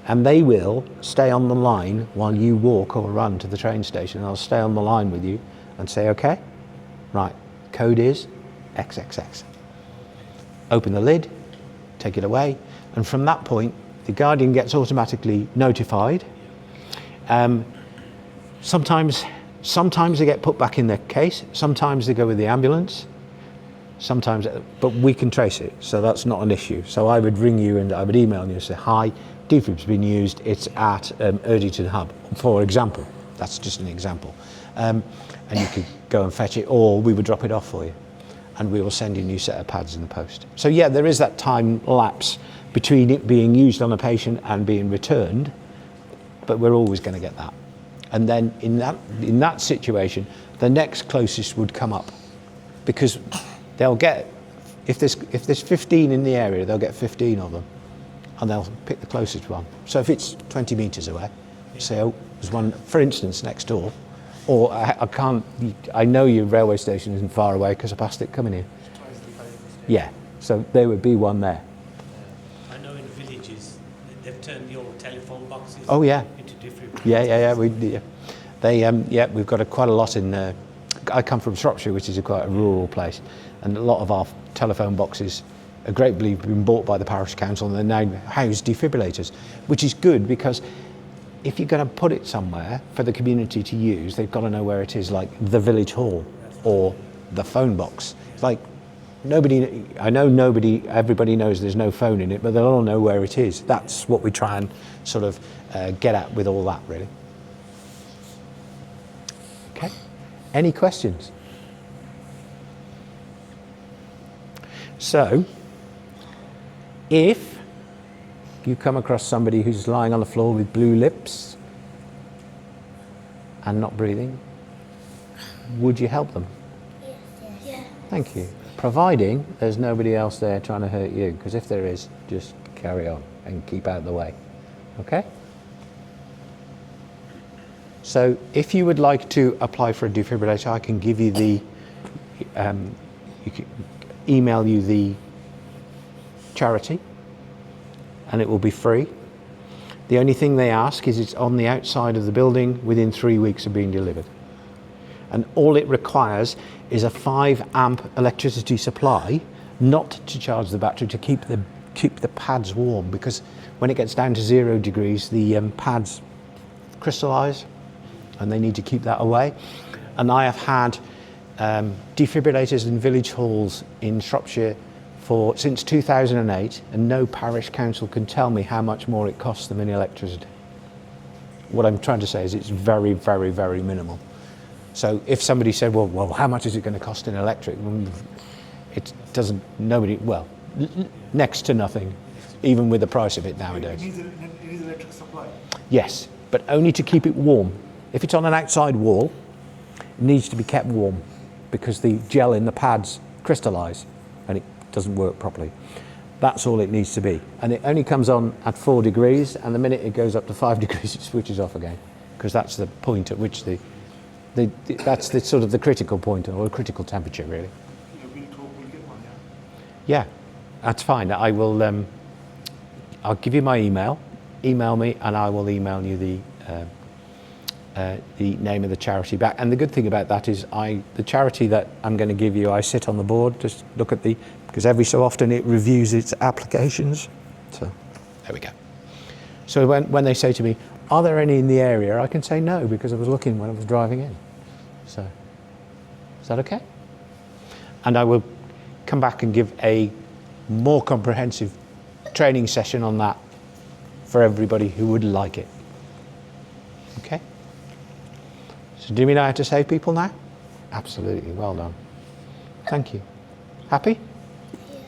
And they will stay on the line while you walk or run to the train station. They'll stay on the line with you and say, okay, right, code is XXX. Open the lid, take it away, and from that point, the guardian gets automatically notified. Sometimes they get put back in their case, sometimes they go with the ambulance, but we can trace it, so that's not an issue. So I would ring you and I would email you and say, hi, defib's been used, it's at Erdington Hub, for example. That's just an example. And you could go and fetch it, or we would drop it off for you. And we will send you a new set of pads in the post. So yeah, there is that time lapse between it being used on a patient and being returned, but we're always going to get that. And then in that situation, the next closest would come up, because they'll get, if there's 15 in the area, they'll get 15 of them, and they'll pick the closest one. So if it's 20 metres away, say, oh, there's one, for instance, next door, or I know your railway station isn't far away because I passed it coming in. Yeah, so there would be one there. I know in villages they've turned your telephone boxes Oh yeah. into defibrillators. We've got quite a lot in. I come from Shropshire, which is quite a rural place, and a lot of our telephone boxes are greatly been bought by the parish council, and they now house defibrillators, which is good because if you're going to put it somewhere for the community to use, they've got to know where it is, like the village hall or the phone box. It's like everybody knows there's no phone in it, but they'll all know where it is. That's what we try and sort of get at with all that, really. Okay, any questions? So, if you come across somebody who's lying on the floor with blue lips and not breathing, would you help them? Yes. Thank you. Providing there's nobody else there trying to hurt you, because if there is, just carry on and keep out of the way. Okay? So if you would like to apply for a defibrillator, I can give you the, you can email you the charity, and it will be free. The only thing they ask is it's on the outside of the building within 3 weeks of being delivered. And all it requires is a 5 amp electricity supply, not to charge the battery, to keep the pads warm, because when it gets down to 0 degrees, the pads crystallize and they need to keep that away. And I have had defibrillators in village halls in Shropshire since 2008, and no parish council can tell me how much more it costs them in electricity. What I'm trying to say is it's very, very, very minimal. So if somebody said, well, how much is it going to cost in electric? It doesn't, next to nothing, even with the price of it nowadays. It needs electric supply. Yes, but only to keep it warm. If it's on an outside wall, it needs to be kept warm, because the gel in the pads crystallize and it doesn't work properly. That's all it needs to be. And it only comes on at 4 degrees, and the minute it goes up to 5 degrees, it switches off again, because that's the point at which that's the sort of the critical point, or critical temperature, really. We'll get one, Yeah, that's fine. I will. I'll give you my email. Email me, and I will email you the name of the charity back. And the good thing about that is, the charity that I'm going to give you, I sit on the board. Just look at because every so often it reviews its applications. So there we go. So when they say to me, "Are there any in the area?" I can say no, because I was looking when I was driving in. So, is that okay? And I will come back and give a more comprehensive training session on that for everybody who would like it. Okay? So do we know how to save people now? Absolutely, well done. Thank you. Happy? Yes.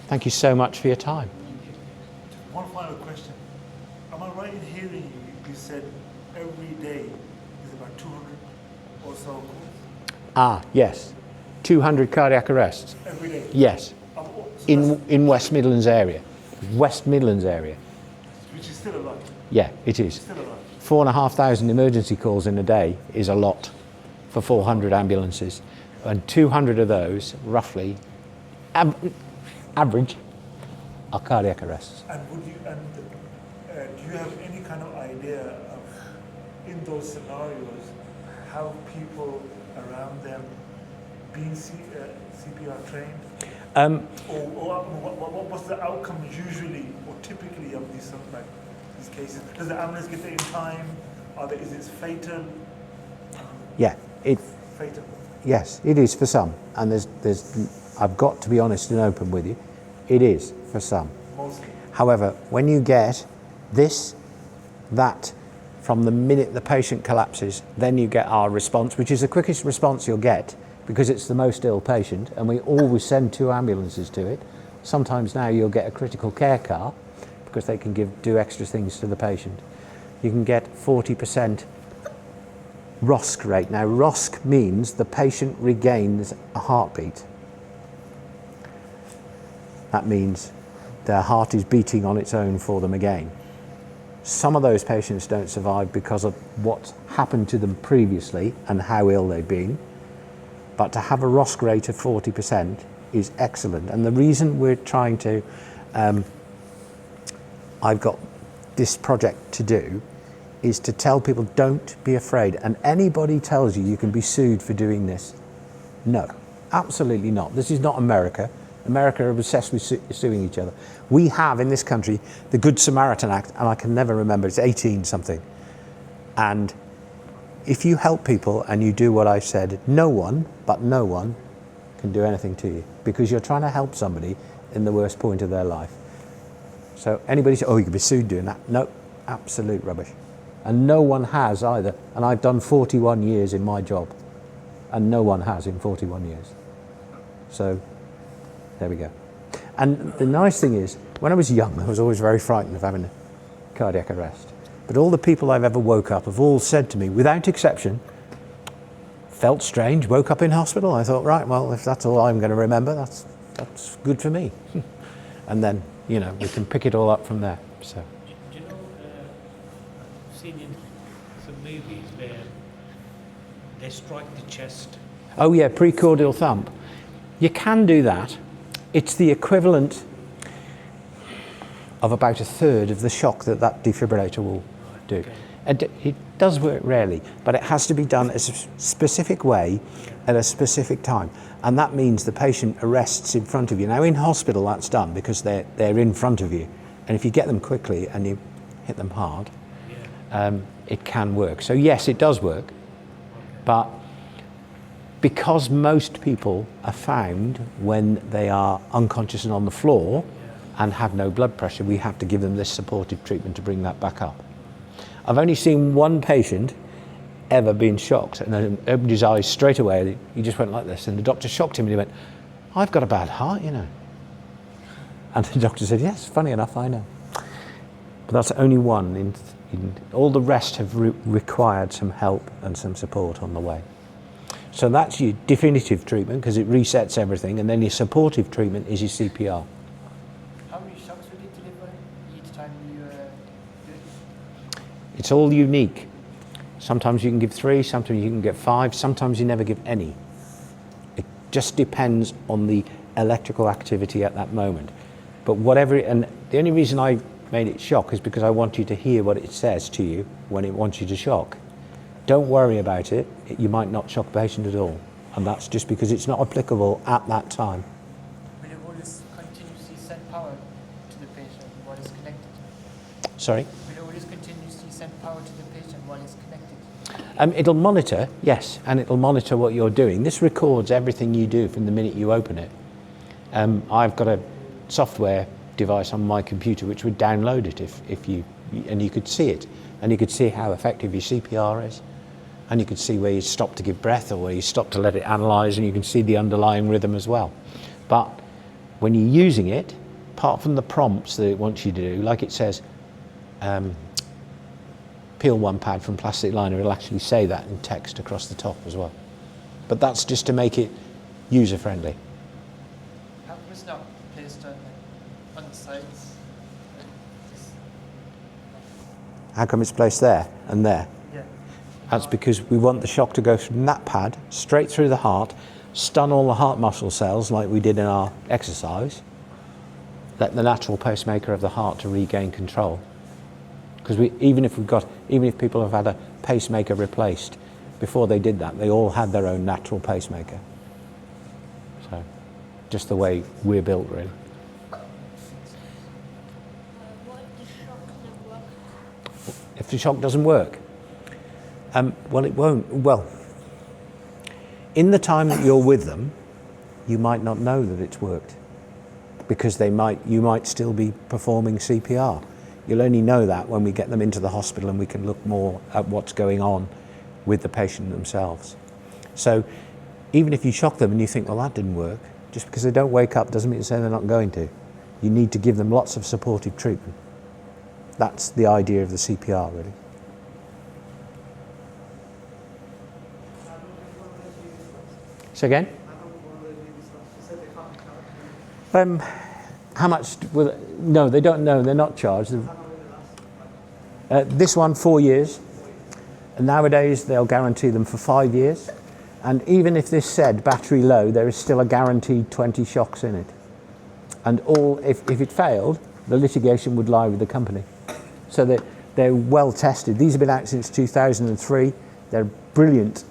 Thank you so much for your time. One final question. Am I right in hearing you? You said every day is about 200 or so calls? Yes. 200 cardiac arrests. Every day? Yes. In West Midlands area. West Midlands area. Which is still a lot. Yeah, it is. Still a lot. 4,500 emergency calls in a day is a lot for 400 ambulances. And 200 of those, roughly, average, are cardiac arrests. And do you have any kind of idea of, in those scenarios, how people around them being CPR trained? Or what's the outcome usually or typically of these cases? Does the ambulance get there in time? Is it fatal? Yeah, Fatal. yes, it is for some. And I've got to be honest and open with you, it is for some. Mostly. However, when you get this, that, from the minute the patient collapses. Then you get our response, which is the quickest response you'll get because it's the most ill patient, and we always send 2 ambulances to it. Sometimes now you'll get a critical care car because they can do extra things to the patient. You can get 40% ROSC rate. Now ROSC means the patient regains a heartbeat. That means their heart is beating on its own for them again. Some of those patients don't survive because of what's happened to them previously and how ill they've been. But to have a ROSC rate of 40% is excellent. And the reason we're trying to, I've got this project to do, is to tell people don't be afraid. And anybody tells you you can be sued for doing this, no, absolutely not. This is not America. America are obsessed with suing each other. We have in this country the Good Samaritan Act, and I can never remember, it's 18 something. And if you help people and you do what I said, no one, but no one, can do anything to you because you're trying to help somebody in the worst point of their life. So anybody say, oh, you could be sued doing that? No, absolute rubbish. And no one has either. And I've done 41 years in my job, and no one has in 41 years. So there we go. And the nice thing is, when I was young, I was always very frightened of having a cardiac arrest. But all the people I've ever woke up have all said to me, without exception, felt strange, woke up in hospital. I thought, right, well, if that's all I'm going to remember, that's good for me. And then, you know, we can pick it all up from there. So. Do you know, I've seen in some movies where they strike the chest. Oh yeah, precordial thump. You can do that. It's the equivalent of about 1/3 of the shock that defibrillator will do. Okay. And it does work rarely, but it has to be done a specific way at a specific time. And that means the patient arrests in front of you. Now in hospital that's done because they're in front of you. And if you get them quickly and you hit them hard, it can work. So yes, it does work, but because most people are found when they are unconscious and on the floor and have no blood pressure, we have to give them this supportive treatment to bring that back up. I've only seen one patient ever being shocked and then opened his eyes straight away. He just went like this, and the doctor shocked him and he went, I've got a bad heart, you know. And the doctor said, yes, funny enough, I know. But that's only one. All the rest have required some help and some support on the way. So that's your definitive treatment because it resets everything, and then your supportive treatment is your CPR. How many shocks would you deliver each time you do it? It's all unique. Sometimes you can give 3, sometimes you can get 5, sometimes you never give any. It just depends on the electrical activity at that moment. But whatever, and the only reason I made it shock is because I want you to hear what it says to you when it wants you to shock. Don't worry about it. You might not shock a patient at all. And that's just because it's not applicable at that time. Will you always continuously send power to the patient while it's connected? Sorry? Will you always continuously send power to the patient while it's connected? It'll monitor, yes, and it'll monitor what you're doing. This records everything you do from the minute you open it. I've got a software device on my computer which would download it if you, and you could see it, and you could see how effective your CPR is. And you can see where you stop to give breath or where you stop to let it analyse, and you can see the underlying rhythm as well. But when you're using it, apart from the prompts that it wants you to do, like it says, peel 1 pad from plastic liner, it'll actually say that in text across the top as well. But that's just to make it user-friendly. How come it's not placed on the sides? How come it's placed there and there? Yeah. That's because we want the shock to go from that pad straight through the heart, stun all the heart muscle cells like we did in our exercise, let the natural pacemaker of the heart to regain control. Because even if people have had a pacemaker replaced, before they did that, they all had their own natural pacemaker. So, just the way we're built, really. What if the shock doesn't work? If the shock doesn't work, well, it won't. Well, in the time that you're with them, you might not know that it's worked, because you might still be performing CPR. You'll only know that when we get them into the hospital and we can look more at what's going on with the patient themselves. So even if you shock them and you think, well, that didn't work, just because they don't wake up doesn't mean to say they're not going to. You need to give them lots of supportive treatment. That's the idea of the CPR, really. So again? How much will, no, they don't know, they're not charged. This one, 4 years. And nowadays, they'll guarantee them for 5 years. And even if this said battery low, there is still a guaranteed 20 shocks in it. And if it failed, the litigation would lie with the company. So they're well tested. These have been out since 2003. They're a brilliant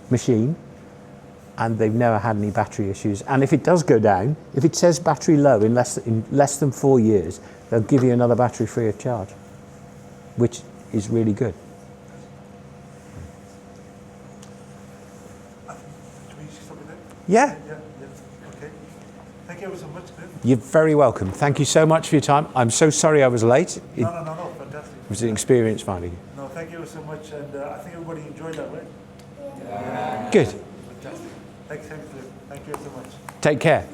machine, and they've never had any battery issues. And if it does go down, if it says battery low in less than 4 years, they'll give you another battery free of charge, which is really good. Yeah. Okay. Thank you ever so much, Cliff. You're very welcome. Thank you so much for your time. I'm so sorry I was late. No, fantastic. It was an experience finding you. No, thank you ever so much, and I think everybody enjoyed that, right? Good. Fantastic. Thanks, Cliff. Thank you so much. Take care.